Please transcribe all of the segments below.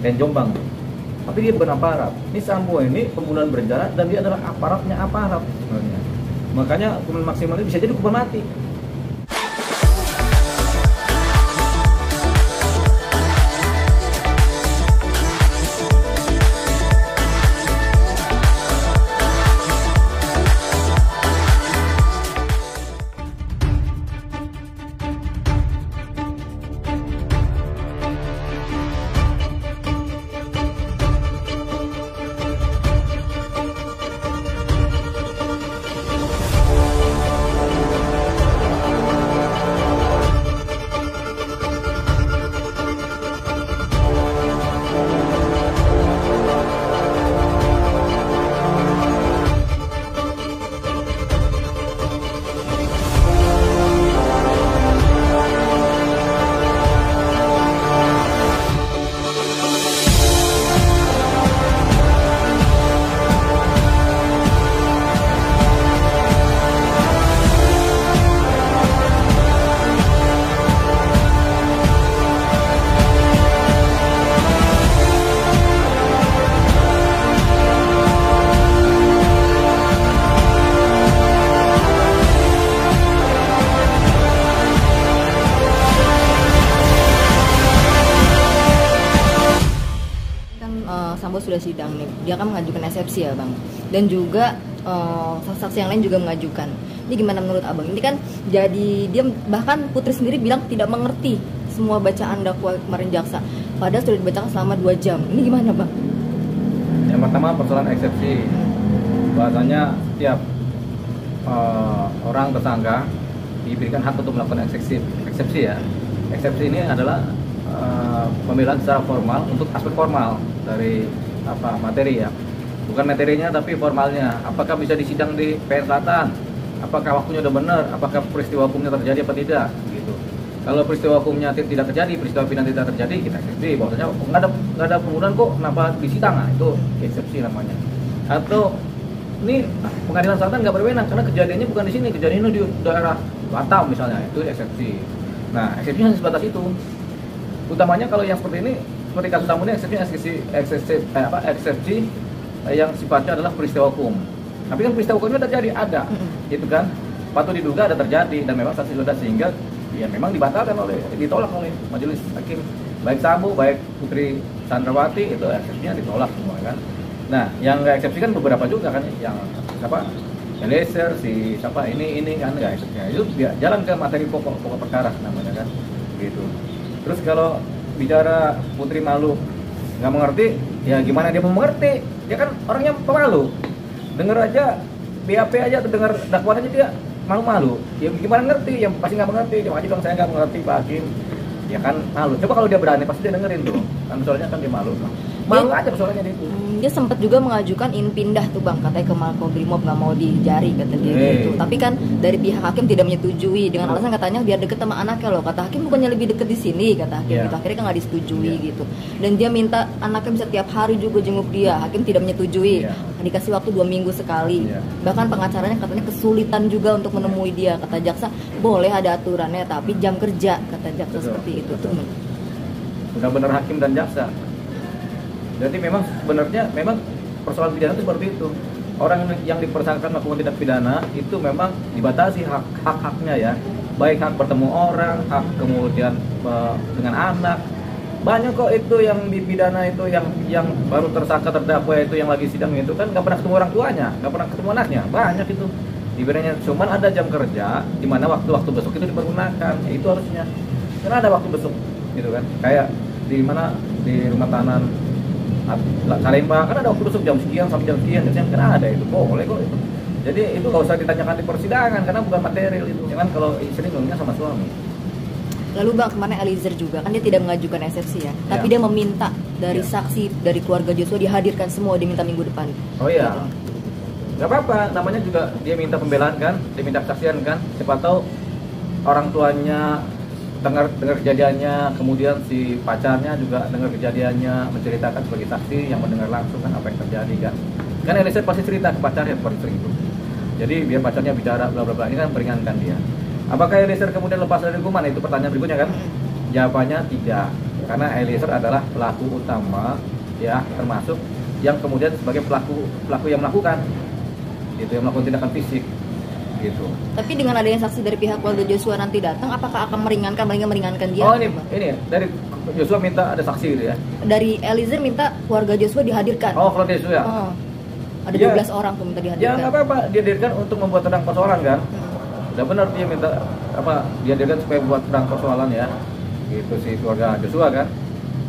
Ken Jombang. Tapi dia bukan aparat. Ini Sambo ini pembunuhan berencana dan dia adalah aparatnya aparat sebenarnya. Makanya hukuman maksimal ini bisa jadi hukuman mati. Sambo sudah sidang nih, dia kan mengajukan eksepsi ya bang, dan juga saksi yang lain juga mengajukan. Ini gimana menurut abang? Ini kan jadi dia bahkan Putri sendiri bilang tidak mengerti semua bacaan dakwa kemarin jaksa, padahal sudah dibacakan selama 2 jam. Ini gimana bang? Yang pertama persoalan eksepsi, bahasanya setiap orang tersangka diberikan hak untuk melakukan eksepsi ya. Eksepsi ini adalah pembelaan secara formal untuk aspek formal dari materi ya, bukan materinya tapi formalnya. Apakah bisa disidang di PN Selatan? Apakah waktunya udah benar? Apakah peristiwa hukumnya terjadi apa tidak? Gitu. Kalau peristiwa hukumnya tidak terjadi, peristiwa pidana tidak terjadi, kita eksepsi. Bahwasanya nggak ada pembunuhan kok, kenapa disidang? Nah, itu eksepsi namanya. Atau ini pengadilan selatan nggak berwenang karena kejadiannya bukan di sini, kejadiannya di daerah Batam misalnya, itu eksepsi. Nah, eksepsi hanya sebatas itu. Utamanya kalau yang seperti ini, seperti kasus Sambo ini eksepsi yang sifatnya adalah peristiwa hukum. Tapi kan peristiwa hukumnya terjadi, ada, gitu kan? Patut diduga ada terjadi dan memang saksi sudah, sehingga ya memang ditolak oleh majelis hakim. Baik Sambo, baik Putri Chandrawati itu eksepsinya ditolak semua kan. Nah, yang nggak eksepsi kan beberapa juga kan, yang Eliezer, ini kan nggak eksepsinya. Itu jalan ke materi pokok perkara namanya kan, gitu. Terus kalau bicara Putri malu, nggak mengerti, ya gimana dia mau mengerti? Dia kan orangnya pemalu. Dengar aja BAP aja atau dengar dakwaan aja dia malu-malu. Ya gimana ngerti? Yang pasti nggak mengerti. Dia aja bilang saya nggak mengerti Pak Hakim. Ya kan malu. Coba kalau dia berani pasti dia dengerin tuh. Kan soalnya kan dia malu. Malu aja soalnya dia itu. Dia sempat juga mengajukan ingin pindah tuh bang, katanya ke Makobrimob, nggak mau dijari kata dia gitu. Tapi kan dari pihak hakim tidak menyetujui dengan alasan katanya biar deket sama anaknya loh. Kata hakim bukannya lebih deket di sini kata hakim gitu. Akhirnya kan nggak disetujui gitu. Dan dia minta anaknya bisa tiap hari juga jenguk dia. Hakim tidak menyetujui. Dikasih waktu 2 minggu sekali. Bahkan pengacaranya katanya kesulitan juga untuk menemui dia. Kata jaksa boleh ada aturannya tapi jam kerja kata jaksa seperti itu. Tuh udah bener hakim dan jaksa. Jadi memang sebenarnya persoalan pidana itu seperti itu. Orang yang dipersangkakan melakukan tindak pidana itu memang dibatasi hak-haknya ya. Baik hak bertemu orang, hak kemudian dengan anak. Banyak kok itu yang dipidana itu yang baru tersangka terdakwa itu yang lagi sidang itu kan nggak pernah ketemu orang tuanya, nggak pernah ketemu anaknya. Banyak itu. Diberinya cuman ada jam kerja di mana waktu besok itu dipergunakan. Ya, itu harusnya. Karena ada waktu besok gitu kan. Kayak di mana di rumah tahanan Salemba kan ada waktu besok jam sekian sampai jam sekian, kan ada itu boleh kok itu. Jadi itu nggak usah ditanyakan di persidangan karena bukan material itu. Jangan kalau istri ngomongnya sama suami. Lalu bang kemarin Eliezer juga kan dia tidak mengajukan eksepsi ya, tapi dia meminta dari saksi dari keluarga Joshua dihadirkan semua, diminta minggu depan. Oh iya, nggak apa-apa. Namanya juga dia minta pembelaan kan, dia minta kesaksian kan. Siapa tahu orang tuanya dengar kejadiannya, kemudian si pacarnya juga dengar kejadiannya, menceritakan sebagai saksi yang mendengar langsung kan apa yang terjadi kan. Kan Eliezer pasti cerita ke pacarnya seperti itu. Jadi biar pacarnya bicara bla bla bla, ini kan meringankan dia. Apakah Eliezer kemudian lepas dari hukuman? Itu pertanyaan berikutnya kan. Jawabannya tidak. karena Eliezer adalah pelaku utama ya, termasuk yang kemudian sebagai pelaku yang melakukan gitu, yang melakukan tindakan fisik gitu. Tapi dengan adanya saksi dari pihak keluarga Joshua nanti datang, apakah akan meringankan dia? Oh ini dari Joshua minta ada saksi gitu ya? Dari Eliezer minta keluarga Joshua dihadirkan. Oh, keluarga Joshua. Oh. Ada 12 orang tuh minta dihadirkan. Ya nggak apa-apa, dihadirkan untuk membuat terang persoalan kan. Udah benar dia minta dihadirkan supaya buat terang persoalan ya. Gitu sih keluarga Joshua kan.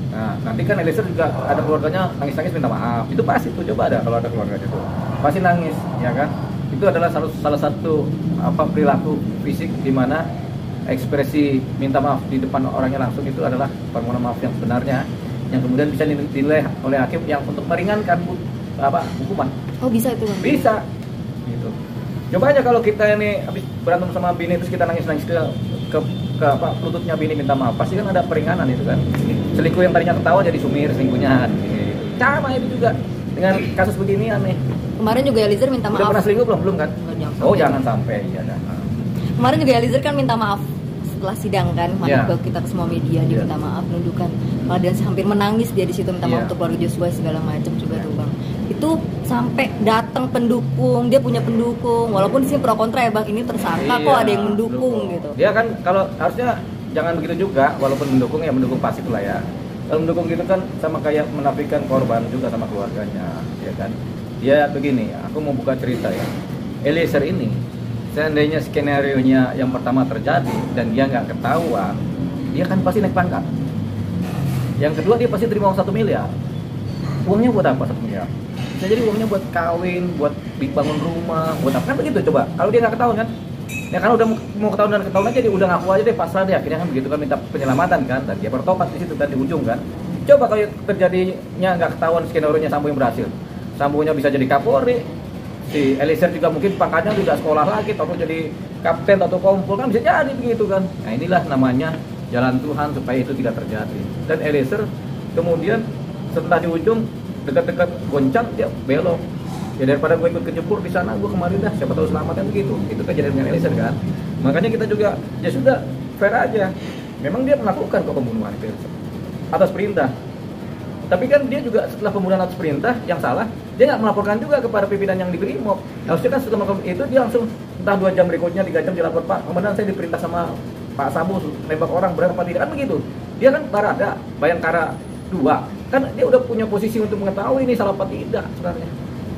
Nah, nanti kan Eliezer juga ada keluarganya nangis-nangis minta maaf. Itu pasti tuh, coba ada kalau ada keluarga itu. Pasti nangis, ya kan? Itu adalah salah satu perilaku fisik di mana ekspresi minta maaf di depan orangnya langsung itu adalah permohonan maaf yang sebenarnya, yang kemudian bisa dinilai oleh hakim yang untuk meringankan hukuman. Oh, bisa itu Bang? Bisa. Gitu. Coba aja kalau kita ini habis berantem sama bini terus kita nangis-nangis ke lututnya bini minta maaf, pasti kan ada peringanan itu kan. Selingkuh yang tadinya ketawa jadi sumir selingkuhnya. Sama itu juga dengan kasus beginian nih. Kemarin juga Eliezer minta maaf. Udah pernah selingkuh belum kan? Jangan sampai ya. Kemarin juga Eliezer kan minta maaf setelah sidang kan, kita ke semua media dia minta maaf, menunjukkan malah dia hampir menangis dia di situ minta maaf untuk keluarga Joshua segala macam juga tuh Bang. Itu sampai datang pendukung, dia punya pendukung, walaupun di sini pro kontra ya Bang, ini tersangka kok ada yang mendukung gitu. Dia kan kalau harusnya jangan begitu juga, walaupun mendukung ya mendukung pasif lah ya. Kalau mendukung gitu kan sama kayak menafikan korban juga sama keluarganya, ya kan. Dia begini, aku mau buka cerita ya. Eliezer ini, seandainya skenario-nya yang pertama terjadi dan dia nggak ketahuan, dia kan pasti naik pangkat. Yang kedua dia pasti terima uang 1 miliar. Uangnya buat apa 1 miliar? Bisa jadi uangnya buat kawin, buat dibangun rumah, buat apa? Kan begitu coba. Kalau dia nggak ketahuan kan? Ya kan udah mau ketahuan dan ketahuan aja dia udah ngaku aja deh, pasrah deh, akhirnya kan begitu kan minta penyelamatan kan, dan dia bertobat di situ kan di ujung kan. Coba kalau terjadinya nggak ketahuan skenario-nya Sambo yang berhasil, Sambonya bisa jadi Kapolri, si Eliezer juga mungkin pangkatnya juga sekolah lagi atau jadi kapten atau kompol kan bisa jadi begitu kan. Nah inilah namanya jalan Tuhan supaya itu tidak terjadi. Dan Eliezer kemudian setelah di ujung dekat-dekat goncang dia belok. Ya daripada gue ikut kejebur di sana, gue kemarin dah siapa tahu selamat kan begitu. Itu kejadian dengan Eliezer kan. Makanya kita juga ya sudah fair aja. Memang dia melakukan kok pembunuhan itu atas perintah. Tapi kan dia juga setelah pembunuhan atas perintah yang salah, dia nggak melaporkan juga kepada pimpinan yang di Brimob. Harusnya kan setelah melakukan itu dia langsung entah 2 jam berikutnya 3 jam dilapor, Pak, kemudian saya diperintah sama Pak Sambo nembak orang benar apa tidak kan begitu. Dia kan Barada, Bayangkara 2. Kan dia udah punya posisi untuk mengetahui ini salah apa tidak sebenarnya.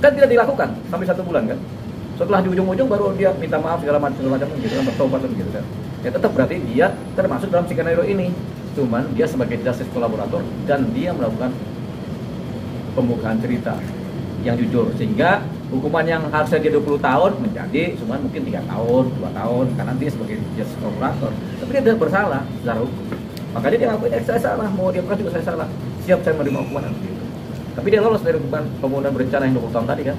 Kan tidak dilakukan sampai 1 bulan kan. Setelah di ujung-ujung baru dia minta maaf segala macam gitu kan, bertobat gitu kan. Ya tetap berarti dia termasuk dalam skenario ini. Cuman dia sebagai justice kolaborator dan dia melakukan pembukaan cerita yang jujur, sehingga hukuman yang harusnya dia 20 tahun menjadi cuma mungkin 3 tahun, 2 tahun karena dia sebagai justice kolaborator. Tapi dia tidak bersalah secara hukum. Makanya dia ngakuin saya salah, mau dia pernah juga saya salah. Siap saya menerima hukuman gitu. Tapi dia lolos dari hukuman pembunuhan berencana yang 20 tahun tadi kan.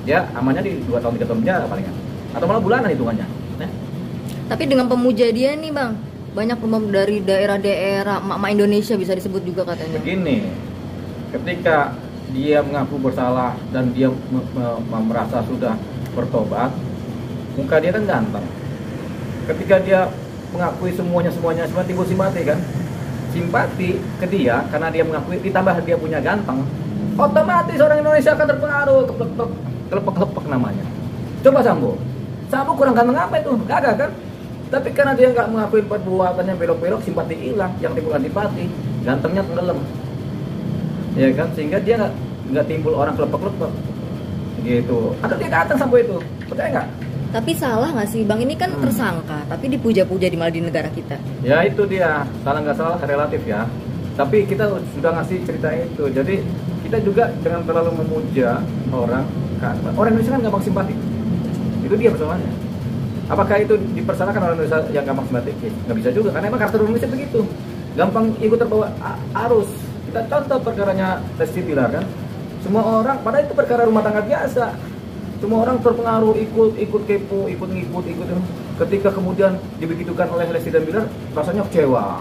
Dia amannya di 2 tahun 3 tahun penjara palingan. Atau malah bulanan hitungannya. Tapi dengan pemuja dia nih Bang, banyak pemom dari daerah-daerah emak Indonesia bisa disebut juga katanya. Begini, ketika dia mengaku bersalah dan dia merasa sudah bertobat, muka dia kan ganteng. Ketika dia mengakui semuanya timbul simpati kan. Simpati ke dia karena dia mengakui, ditambah dia punya ganteng, otomatis orang Indonesia akan terpengaruh, kelepek namanya. Coba Sambo kurang ganteng apa itu? Gagah kan? Tapi karena dia nggak mengakui perbuatannya belok-belok, simpati hilang, yang timbul antipati, gantengnya tenggelam, ya kan? Sehingga dia nggak timbul orang kelepek-kelepek, gitu. Atau dia datang Sambo itu, percaya nggak? Tapi salah nggak sih Bang, ini kan tersangka, tapi dipuja-puja malah di negara kita. Ya itu dia, salah nggak salah relatif ya. Tapi kita sudah ngasih cerita itu, jadi kita juga jangan terlalu memuja orang Indonesia kan gampang simpati. Itu dia persoalannya. Apakah itu dipersalahkan orang Indonesia yang gampang simpati? Nggak bisa juga, karena emang karakter Indonesia begitu, gampang ikut terbawa arus. Kita contoh perkaranya Lesti Bilar kan, semua orang, padahal itu perkara rumah tangga biasa. Semua orang terpengaruh, ikut kepo, ikut. Ketika kemudian dibegitukan oleh Lesti dan Bilar, rasanya kecewa.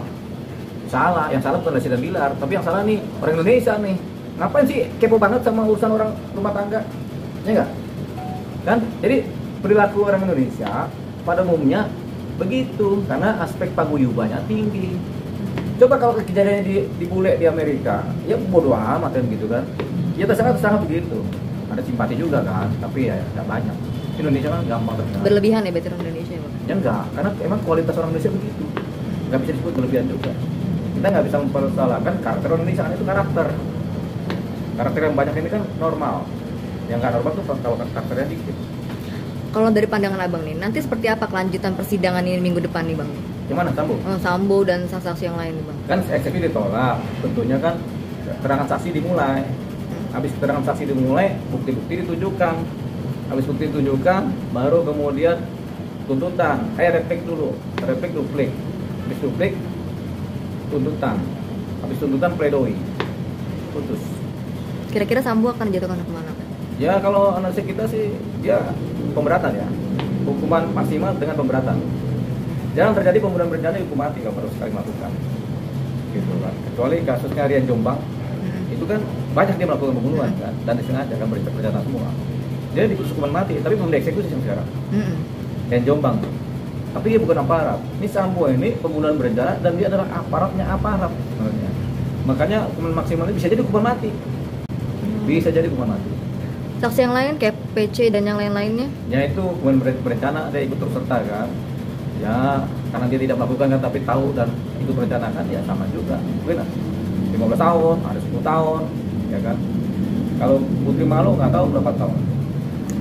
Salah, yang salah bukan Lesti dan Bilar, tapi yang salah nih orang Indonesia nih. Ngapain sih kepo banget sama urusan orang rumah tangga? Ya enggak? Kan? Jadi perilaku orang Indonesia pada umumnya begitu, karena aspek paguyubannya tinggi. Coba kalau kejadiannya di bule di Amerika, ya bodoh amat kan gitu kan. Ya terserah begitu. Ada simpati juga kan, tapi ya nggak banyak. Indonesia kan gampang terkenal. Berlebihan ya berarti orang Indonesia ya, Bang? Ya enggak, karena emang kualitas orang Indonesia begitu. Nggak bisa disebut berlebihan juga. Kita nggak bisa mempersalahkan karakter orang Indonesia, kan itu karakter. Karakter yang banyak ini kan normal. Yang nggak normal tuh kalau karakternya dikit. Kalau dari pandangan abang nih, nanti seperti apa kelanjutan persidangan ini minggu depan nih bang? Gimana Sambo? Sambo dan saksi-saksi yang lain nih bang? Kan eksepsi ditolak, tentunya kan keterangan saksi dimulai. Habis keterangan saksi dimulai, bukti-bukti ditunjukkan. Habis bukti ditunjukkan, baru kemudian tuntutan. Replik dulu, duplik. Habis duplik, tuntutan. Habis tuntutan pledoi, putus. Kira-kira Sambo akan dijatuhkan kemana? Ya kalau analisis kita sih dia pemberatan ya, hukuman maksimal dengan pemberatan. Jangan terjadi pembunuhan berencana hukum mati kalau baru sekali melakukan, gitu kan. Kecuali kasusnya Rian Jombang, itu kan banyak dia melakukan pembunuhan kan, dan disengaja kan berencana semua. Dia diputus hukuman mati, tapi belum dieksekusi sampai sekarang. Rian Jombang, tapi dia bukan aparat. Ini Sambo ini pembunuhan berencana dan dia adalah aparatnya aparat sebenarnya. Makanya hukuman maksimalnya bisa jadi hukuman mati, bisa jadi hukuman mati. Saksi yang lain kayak PC dan yang lain-lainnya? Ya itu kemudian berencana dia ikut turut serta kan. Ya karena dia tidak melakukan kan tapi tahu dan ikut merencanakan ya sama juga. Mungkin 15 tahun, ada 10 tahun, ya kan. Kalau Putri Malu nggak tahu berapa tahun.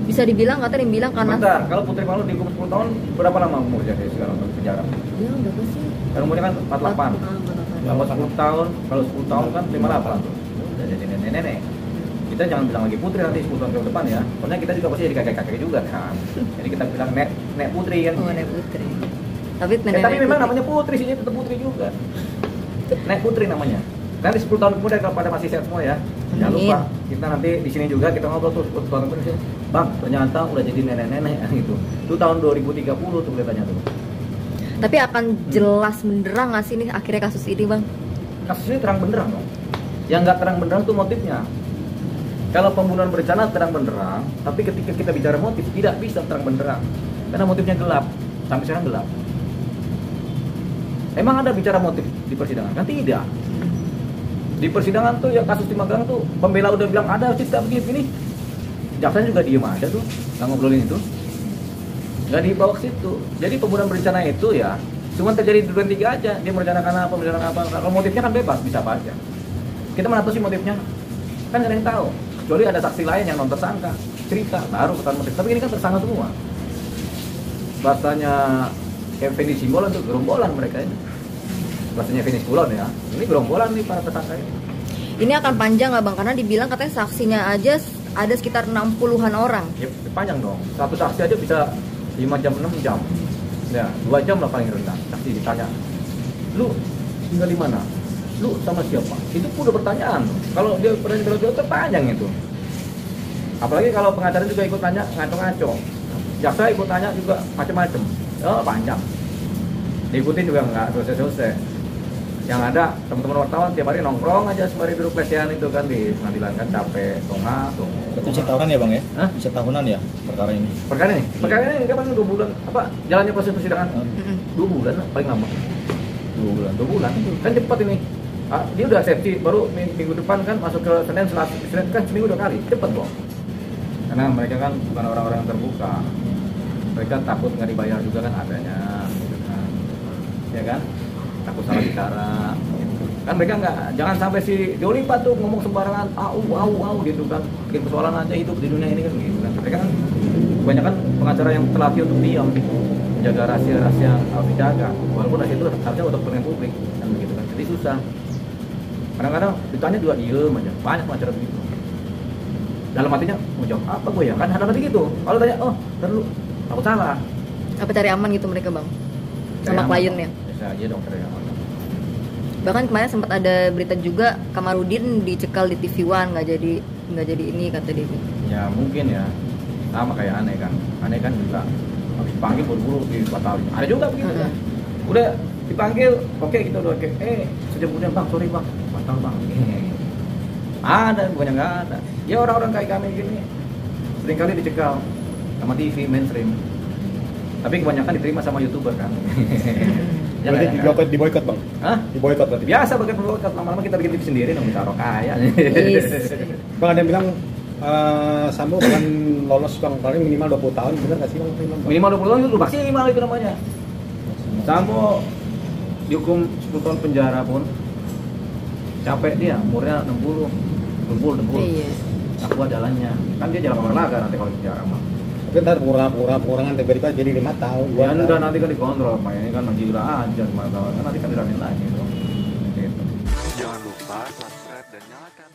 Bisa dibilang kata yang bilang karena. Bentar, kalau Putri Malu dihukum 10 tahun berapa lama umurnya dia sekarang di penjara? Ya berapa sih? Kan umurnya kan 48. Kalau 10 tahun, kalau 10 tahun kan 58 tuh. Udah jadi nenek-nenek. Kita jangan bilang lagi Putri nanti 10 tahun ke depan ya. Soalnya kita juga pasti jadi kakek-kakek juga kan. Jadi kita bilang nek Putri kan. Oh, nek Putri. Tapi memang namanya Putri sih, tetap Putri juga. Nek Putri namanya. Nanti 10 tahun kemudian kalau pada masih sehat semua ya. Jangan lupa kita nanti di sini juga kita ngobrol tuh 10 tahun kemudian. Bang, ternyata udah jadi nenek-nenek gitu. Itu tahun 2030 tuh kelihatannya tuh. Tapi akan jelas benderang nggak sih nih akhirnya kasus ini, Bang? Kasus ini terang benderang dong. Yang nggak terang benderang tuh motifnya. Kalau pembunuhan berencana terang benderang, tapi ketika kita bicara motif tidak bisa terang benderang karena motifnya gelap, sampai sekarang gelap. Emang ada bicara motif di persidangan? Kan tidak. Di persidangan tuh yang kasus di Magelang tuh pembela udah bilang ada cerita begini, jaksa juga diem aja tuh, nggak ngobrolin itu, nggak dibawa ke situ. Jadi pembunuhan berencana itu ya cuma terjadi di duren 3 aja. Dia merencanakan apa, Kalau motifnya kan bebas, bisa apa aja. Kita mana tahu sih motifnya? Kan nggak ada yang tahu. Kecuali ada saksi lain yang non tersangka cerita baru ketahuan motif. Tapi ini kan tersangka semua. Bahasanya Effendi Simbolon tuh gerombolan mereka ini. Bahasanya Effendi Simbolon ya. Ini gerombolan nih para tersangka ini. Ini akan panjang nggak bang? Karena dibilang katanya saksinya aja ada sekitar 60-an orang. Ya panjang dong. Satu saksi aja bisa 5 jam 6 jam. Ya 2 jam lah paling rendah. Saksi ditanya, lu tinggal di mana? Lu sama siapa? Itu udah pertanyaan. Kalau dia pernah jawab panjang itu. Apalagi kalau pengacara juga ikut tanya ngaco-ngaco. Jaksa ikut tanya juga macam-macam. Oh panjang. Diikutin juga nggak selesai. Yang ada teman-teman wartawan tiap hari nongkrong aja sembari duduk lesehan itu kan di pengadilan kan capek, tongah. Itu bisa tahunan ya bang ya? Hah? Bisa tahunan ya perkara ini? Perkara ini kapan 2 bulan? Apa jalannya proses persidangan? 2 bulan lah paling lama. 2 bulan kan cepat ini. Dia udah safety baru minggu depan kan masuk ke Senin kan seminggu 2 kali, cepet kok. Karena mereka kan bukan orang-orang yang terbuka. Mereka takut nggak dibayar juga kan adanya, gitu kan. Ya kan? Takut salah bicara. Gitu. Kan mereka jangan sampai si Jolipa tuh ngomong sembarangan, gitu kan. Bikin persoalan aja hidup di dunia ini kan gitu kan. Mereka kan kebanyakan pengacara yang terlatih untuk diam, menjaga rahasia-rahasia yang harus dijaga. Walaupun rahasia itu harusnya untuk kepentingan publik kan begitu kan. Jadi susah. Kadang-kadang ditanya juga diem aja, banyak pengacara begitu. Dalam hatinya, mau jawab apa gue ya? Kan ada hati gitu. Kalau tanya, oh, dulu aku salah. Apa cari aman gitu mereka bang? Sama kliennya? Bisa aja dong cari aman. Bahkan kemarin sempat ada berita juga Kamarudin dicekal di TV One, nggak jadi ini kata dia. Ya mungkin ya, sama kayak Aneh kan juga habis dipanggil buru-buru dibatalin. Ada juga begitu kan. Udah dipanggil, oke kita udah oke. Sejam kemudian bang, sorry bang, batal bang. Ada, bukannya nggak ada. Ya orang-orang kayak kami gini seringkali dicekal sama TV mainstream. Tapi kebanyakan diterima sama YouTuber kan. Berarti di boykot bang? Hah? Di boykot berarti? Biasa pakai boykot, lama-lama kita bikin TV sendiri dong, kita kaya. Bang ada yang bilang Sambo bukan lolos bang, paling minimal 20 tahun, bener nggak sih bang? Minimal 20 tahun itu maksimal itu namanya. Sambo dihukum 10 tahun penjara pun capek dia, umurnya 60, dengkul. Iya. Aku jalannya, kan dia jalan olahraga nanti kalau di penjara mah. Tapi ntar pengurangan tiba-tiba jadi 5 tahun. Ya enggak, nanti kan dikontrol, ini kan gila aja 5 tahun, kan nanti kan diranin lagi. Gitu. Jangan lupa subscribe dan nyalakan